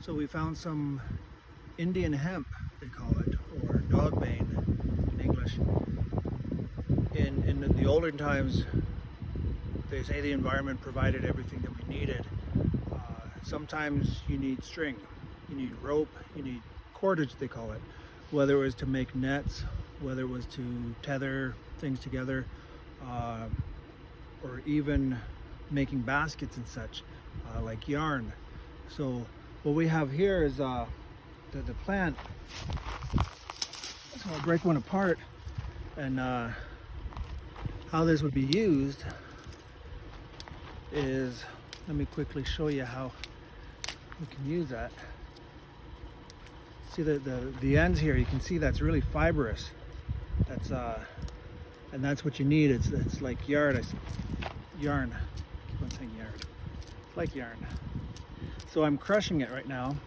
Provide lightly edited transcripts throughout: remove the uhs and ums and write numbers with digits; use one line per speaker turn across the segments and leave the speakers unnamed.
So we found some Indian hemp, they call it, or Dogbane in English. In the olden times, they say the environment provided everything that we needed. Sometimes you need string, you need rope, you need cordage, they call it. Whether it was to make nets, whether it was to tether things together, or even making baskets and such, like yarn. So what we have here is the plant. So I'll break one apart, and how this would be used is, let me quickly show you how we can use that. See the ends here, you can see that's really fibrous. That's and that's what you need. It's like yarn. I keep on saying yarn. It's like yarn. So I'm crushing it right now,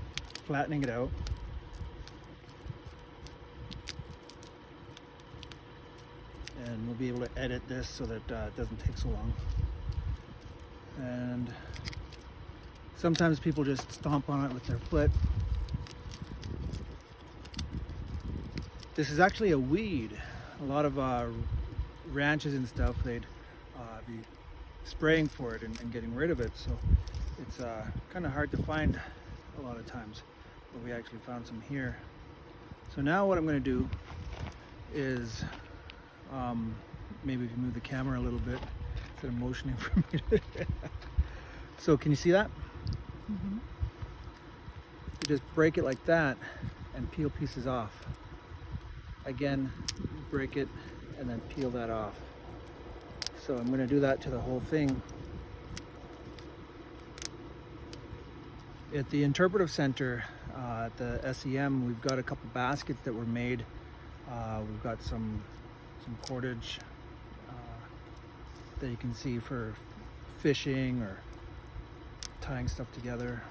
flattening it out. And we'll be able to edit this so that it doesn't take so long. And sometimes people just stomp on it with their foot. This is actually a weed. A lot of ranches and stuff, they'd be spraying for it and getting rid of it. So it's kind of hard to find a lot of times, but we actually found some here. So now what I'm going to do is, maybe if you move the camera a little bit instead of motioning for me to so can you see that? Mm-hmm. You just break it like that and peel pieces off. Again, break it and then peel that off. So I'm going to do that to the whole thing. At the Interpretive Center at the SEM, we've got a couple baskets that were made. We've got some cordage that you can see for fishing or tying stuff together.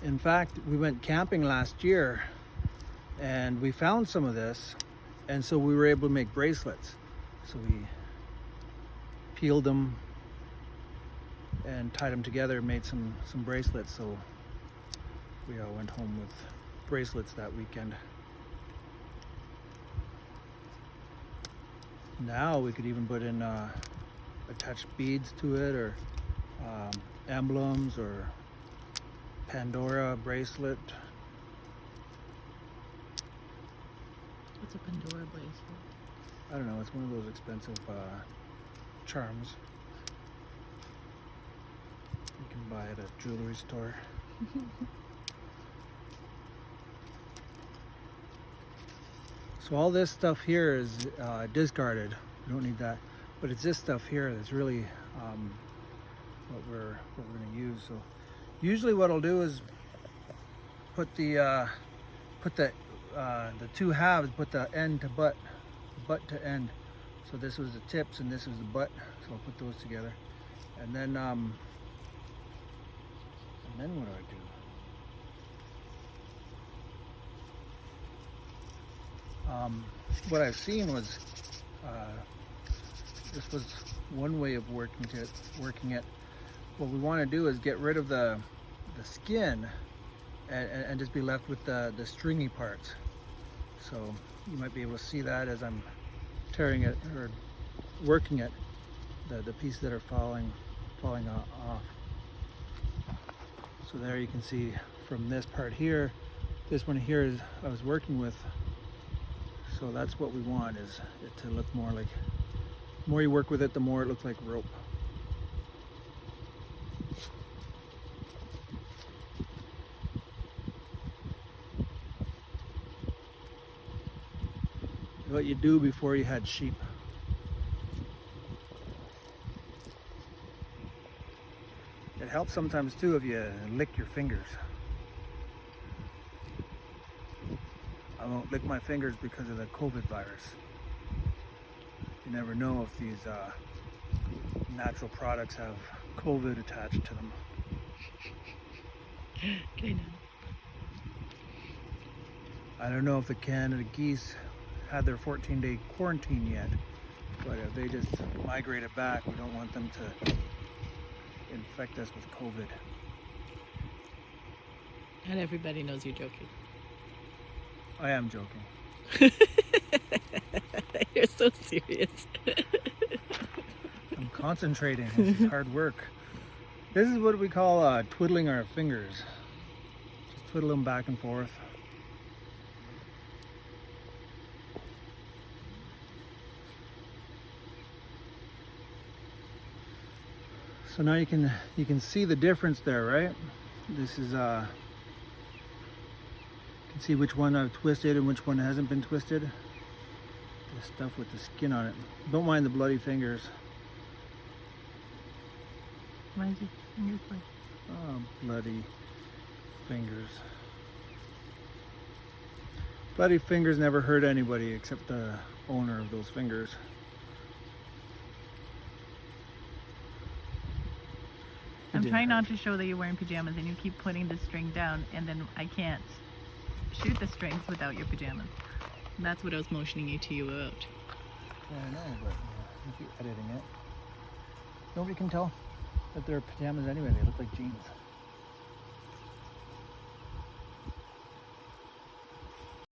In fact, we went camping last year and we found some of this, and so we were able to make bracelets. So we peeled them and tied them together and made some bracelets. So we all went home with bracelets that weekend. Now we could even put in attach beads to it, or emblems, or Pandora bracelet.
What's a Pandora bracelet?
I don't know, it's one of those expensive charms you can buy at a jewelry store. So all this stuff here is discarded. We don't need that, but it's this stuff here that's really what we're going to use. So usually what I'll do is put the two halves, put the end to butt to end. So this was the tips and this was the butt. So I'll put those together, and then what do? What I've seen was this was one way of working it. What we want to do is get rid of the skin and just be left with the stringy parts. So you might be able to see that as I'm tearing it or working it, the pieces that are falling off. So there you can see from this part here, this one here is I was working with. So that's what we want, is it to look more like, the more you work with it, the more it looks like rope. What you do before you had sheep. It helps sometimes too if you lick your fingers. I won't lick my fingers because of the COVID virus. You never know if these natural products have COVID attached to them.
Okay, now.
I don't know if the Canada geese had their 14-day quarantine yet, but if they just migrated back, we don't want them to infect us with COVID.
And everybody knows you're joking.
I am joking.
You're so serious.
I'm concentrating. This is hard work. This is what we call twiddling our fingers. Just twiddle them back and forth. So now you can see the difference there, right? This is you can see which one I've twisted and which one hasn't been twisted. This stuff with the skin on it. Don't mind the bloody fingers.
Why is your fingers bloody?
Oh, bloody fingers. Bloody fingers never hurt anybody except the owner of those fingers.
I'm trying not to show that you're wearing pajamas and you keep putting the string down and then I can't shoot the strings without your pajamas.
That's what I was motioning you about.
Yeah, I know, but if you're editing it, nobody can tell that they're pajamas anyway. They look like jeans.